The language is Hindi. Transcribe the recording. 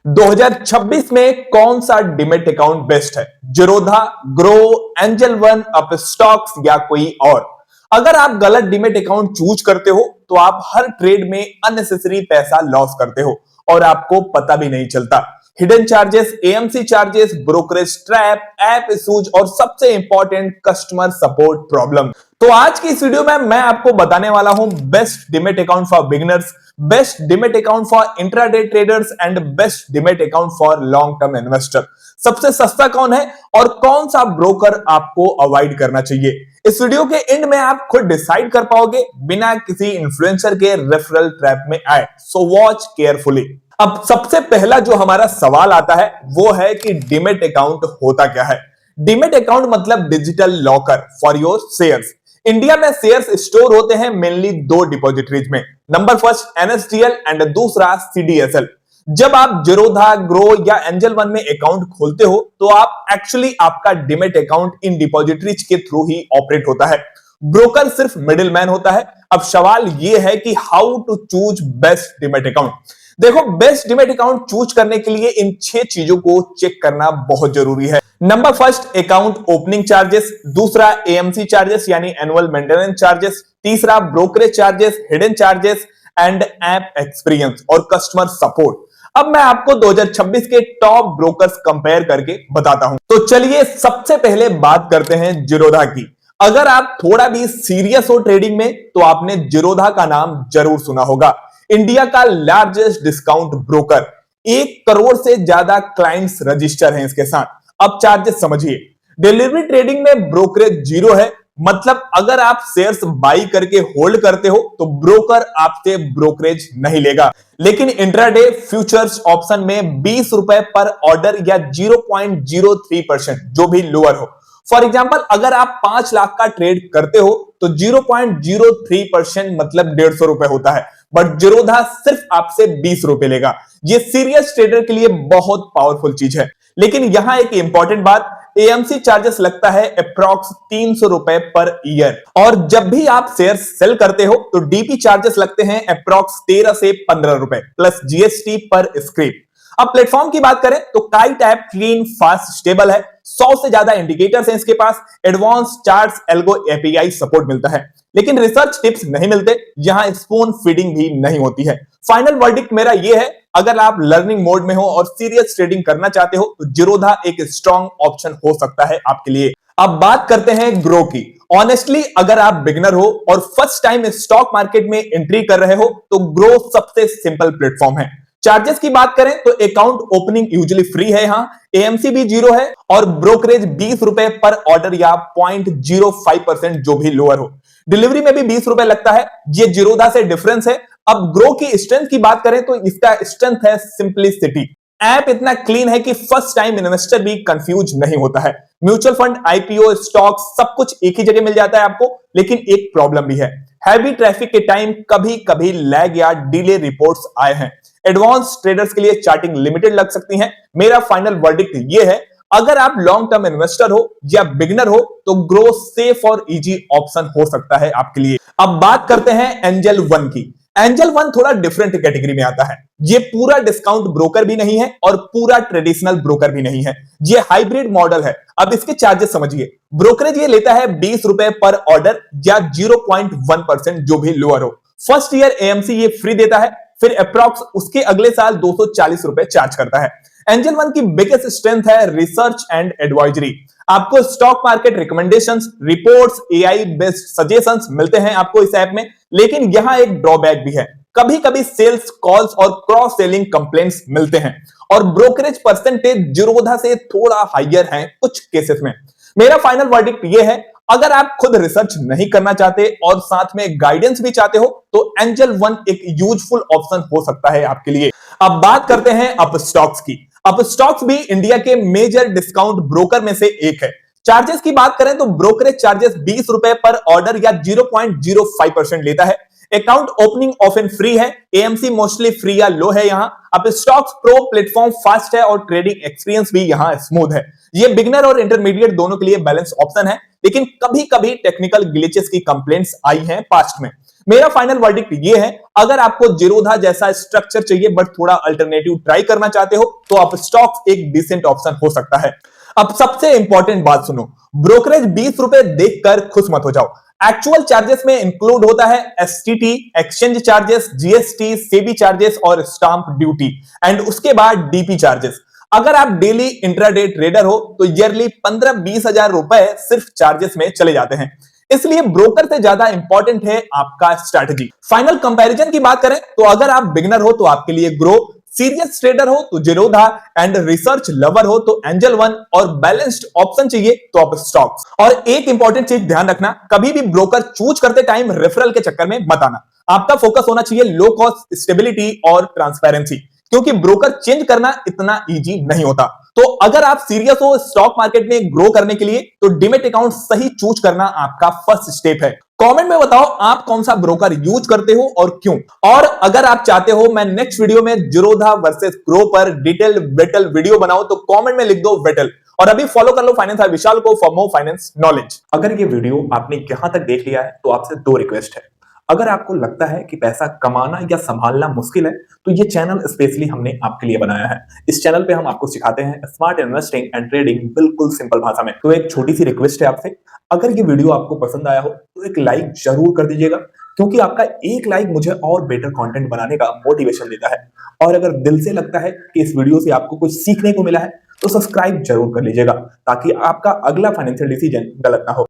2026 में कौन सा डिमेट अकाउंट बेस्ट है? Zerodha, grow, angel one, Upstox या कोई और? अगर आप गलत डिमेट अकाउंट चूज करते हो तो आप हर ट्रेड में अननेसेसरी पैसा लॉस करते हो और आपको पता भी नहीं चलता। Hidden charges, AMC charges, brokerage trap, app issues और सबसे इंपॉर्टेंट कस्टमर सपोर्ट प्रॉब्लम। तो आज की इस वीडियो में मैं आपको बताने वाला हूं best demat account for beginners, best demat account for intraday traders and best demat account for long term investor. सबसे सस्ता कौन है और कौन सा ब्रोकर आपको अवॉइड करना चाहिए, इस वीडियो के एंड में आप खुद डिसाइड कर पाओगे बिना किसी इन्फ्लुएंसर के रेफरल ट्रैप में आए। So watch carefully. अब सबसे पहला जो हमारा सवाल आता है वो है कि डीमेट अकाउंट होता क्या है? डीमेट अकाउंट मतलब digital locker for your shares. India में शेयर्स स्टोर होते हैं मेनली दो डिपॉजिटरीज में, नंबर फर्स्ट एनएसडीएल एंड दूसरा सीडीएसएल। जब आप जीरोधा, ग्रो या एंजल वन में अकाउंट खोलते हो तो आप एक्चुअली आपका डीमेट अकाउंट इन डिपॉजिटरीज के थ्रू ही ऑपरेट होता है। ब्रोकर सिर्फ मिडिल मैन होता है। अब सवाल यह है कि how to choose best demat account. देखो, बेस्ट डीमेट अकाउंट चूज करने के लिए इन 6 चीजों को चेक करना बहुत जरूरी है। Number first, account opening charges, दूसरा एएमसी चार्जेस यानी एनुअल मेंटेनेंस चार्जेस, तीसरा brokerage charges, hidden charges and app experience और कस्टमर सपोर्ट। अब मैं आपको 2026 के टॉप ब्रोकर्स कंपेयर करके बताता हूं। तो चलिए सबसे पहले बात करते हैं जीरोधा की। अगर आप थोड़ा भी सीरियस हो ट्रेडिंग में तो आपने जीरोधा का नाम जरूर सुना होगा। इंडिया का लार्जेस्ट डिस्काउंट ब्रोकर, 1 करोड़ से ज्यादा क्लाइंट्स रजिस्टर हैं इसके साथ। अब चार्जेस समझिए। डिलीवरी ट्रेडिंग में ब्रोकरेज जीरो है, मतलब अगर आप शेयर्स बाई करके होल्ड करते हो तो ब्रोकर आपसे ब्रोकरेज नहीं लेगा। लेकिन इंट्राडे फ्यूचर्स ऑप्शन में 20 रुपए पर ऑर्डर या 0.03% जो भी लोअर हो। फॉर एग्जांपल, अगर आप 5 लाख का ट्रेड करते हो तो 0.03% मतलब 150 रुपए होता है, बट जीरोधा सिर्फ आपसे 20 रुपए लेगा। ये सीरियस ट्रेडर के लिए बहुत पावरफुल चीज है। लेकिन यहां एक इंपॉर्टेंट बात, एएमसी चार्जेस लगता है अप्रॉक्स 300 रुपए पर ईयर, और जब भी आप शेयर सेल करते हो तो डीपी चार्जेस लगते हैं अप्रॉक्स 13 से 15 रुपए प्लस जीएसटी पर स्क्रिप्ट। अब प्लेटफॉर्म की बात करें तो Kite app clean, fast, stable है। 100 से ज्यादा इंडिकेटर्स हैं इसके पास। Advance charts, algo, API support मिलता है, लेकिन रिसर्च टिप्स नहीं मिलते। यहां स्पून फीडिंग भी नहीं होती है। फाइनल वर्डिक्ट मेरा यह है, अगर आप लर्निंग मोड में हो और सीरियस ट्रेडिंग करना चाहते हो तो जीरोधा एक स्ट्रॉन्ग ऑप्शन हो सकता है आपके लिए। अब बात करते हैं ग्रो की। ऑनेस्टली अगर आप बिगिनर हो और फर्स्ट टाइम स्टॉक मार्केट में एंट्री कर रहे हो तो ग्रो सबसे सिंपल प्लेटफॉर्म है। चार्जेस की बात करें तो अकाउंट ओपनिंग यूजुअली फ्री है, यहां एएमसी भी जीरो है और ब्रोकरेज 20 रुपए पर ऑर्डर या 0.05% जो भी लोअर हो। डिलीवरी में भी 20 रुपए लगता है, ये जीरोधा से डिफरेंस है। अब ग्रो की स्ट्रेंथ की बात करें तो इसका स्ट्रेंथ है सिंप्लिसिटी। ऐप इतना क्लीन है कि फर्स्ट टाइम इन्वेस्टर भी कंफ्यूज नहीं होता है। म्यूचुअल फंड, आईपीओ, स्टॉक सब कुछ एक ही जगह मिल जाता है आपको, लेकिन एक प्रॉब्लम भी है। हैवी ट्रैफिक के टाइम कभी कभी लैग या डिले रिपोर्ट्स आए हैं। एडवांस ट्रेडर्स के लिए चार्टिंग लिमिटेड लग सकती है। मेरा फाइनल वर्डिक्ट ये है, अगर आप लॉन्ग टर्म इन्वेस्टर हो या बिगिनर हो तो ग्रो सेफ और इजी ऑप्शन हो सकता है आपके लिए। अब बात करते हैं एंजल वन की। एंजल वन थोड़ा डिफरेंट कैटेगरी में आता है। ये पूरा डिस्काउंट ब्रोकर भी नहीं है और पूरा ट्रेडिशनल ब्रोकर भी नहीं है। ये हाइब्रिड मॉडल है। अब इसके चार्जेस समझिए। ब्रोकरेज ये लेता है 20 रुपए पर ऑर्डर या 0.1% जो भी लोअर हो। फर्स्ट ईयर एएमसी ये फ्री देता है, फिर अप्रॉक्स उसके अगले साल 240 रुपए चार्ज करता है। एंजल वन की बिगेस्ट स्ट्रेंथ है रिसर्च एंड एडवाइजरी। आपको stock market recommendations, reports, AI based suggestions मिलते हैं आपको इस ऐप में। लेकिन यहां एक ड्रॉबैक भी है, कभी कभी सेल्स कॉल्स और क्रॉस सेलिंग कंप्लेंट्स मिलते हैं और ब्रोकरेज परसेंटेज जीरोधा से थोड़ा हाइयर है कुछ केसेस में। मेरा फाइनल वर्डिक्ट ये है, अगर आप खुद रिसर्च नहीं करना चाहते और साथ में गाइडेंस भी चाहते हो तो एंजल वन एक यूजफुल ऑप्शन हो सकता है आपके लिए। अब बात करते हैं अपस्टॉक्स की। अपस्टॉक्स भी इंडिया के मेजर डिस्काउंट ब्रोकर में से एक है। चार्जेस की बात करें तो ब्रोकरेज चार्जेस 20 रुपए पर ऑर्डर या 0.05% लेता है। अकाउंट ओपनिंग ऑफन फ्री है, एएमसी मोस्टली फ्री या लो है यहां। अपस्टॉक्स प्रो प्लेटफॉर्म फास्ट है और ट्रेडिंग एक्सपीरियंस भी यहां स्मूथ है। ये बिगिनर और इंटरमीडिएट दोनों के लिए बैलेंस ऑप्शन है, लेकिन कभी कभी टेक्निकल ग्लिचेस की कंप्लेंट्स आई हैं पास्ट में। मेरा फाइनल वर्डिक्ट ये है, अगर आपको जीरोधा जैसा स्ट्रक्चर चाहिए बट थोड़ा अल्टरनेटिव ट्राई करना चाहते हो तो आप स्टॉक्स एक डिसेंट ऑप्शन हो सकता है। अब सबसे इंपॉर्टेंट बात सुनो, ब्रोकरेज 20 रुपए देखकर खुश मत हो जाओ। एक्चुअल चार्जेस में इंक्लूड होता है STT, exchange charges, GST, SEBI charges और स्टाम्प ड्यूटी एंड उसके बाद डीपी चार्जेस। अगर आप डेली इंट्राडे ट्रेडर हो तो ईयरली 15-20 हजार रुपए सिर्फ चार्जेस में चले जाते हैं। इसलिए ब्रोकर से ज्यादा इंपॉर्टेंट है आपका स्ट्रैटेजी। फाइनल कंपैरिजन की बात करें तो अगर आप बिगनर हो तो आपके लिए ग्रो, सीरियस ट्रेडर हो तो जीरोधा एंड रिसर्च लवर हो तो एंजल वन और बैलेंस्ड ऑप्शन चाहिए तो आप स्टॉक्स। और एक इंपॉर्टेंट चीज ध्यान रखना, कभी भी ब्रोकर चूज करते टाइम रेफरल के चक्कर में मत आना। आपका फोकस होना चाहिए लो कॉस्ट, स्टेबिलिटी और ट्रांसपेरेंसी, क्योंकि ब्रोकर चेंज करना इतना इजी नहीं होता। तो अगर आप सीरियस हो स्टॉक मार्केट में ग्रो करने के लिए तो डीमैट अकाउंट सही चूज करना आपका फर्स्ट स्टेप है। कमेंट में बताओ आप कौन सा ब्रोकर यूज करते हो और क्यों। और अगर आप चाहते हो मैं नेक्स्ट वीडियो में जीरोधा वर्सेस ग्रो पर डिटेल वेटल वीडियो बनाऊं तो कमेंट में लिख दो वेटल। और अभी फॉलो कर लो फाइनेंस बाय विशाल को फॉर मोर फाइनेंस नॉलेज। अगर ये वीडियो आपने यहां तक देख लिया है तो आपसे दो रिक्वेस्ट है। अगर आपको लगता है कि पैसा कमाना या संभालना मुश्किल है तो ये चैनल स्पेशली हमने आपके लिए बनाया है। इस चैनल पे हम आपको सिखाते हैं स्मार्ट इन्वेस्टिंग एंड ट्रेडिंग बिल्कुल सिंपल भाषा में। तो एक छोटी सी रिक्वेस्ट है आपसे, अगर ये वीडियो आपको पसंद आया हो तो एक लाइक जरूर कर दीजिएगा, क्योंकि आपका एक लाइक मुझे और बेटर कंटेंट बनाने का मोटिवेशन देता है। और अगर दिल से लगता है कि इस वीडियो से आपको कुछ सीखने को मिला है तो सब्सक्राइब जरूर कर लीजिएगा, ताकि आपका अगला फाइनेंशियल डिसीजन गलत ना हो।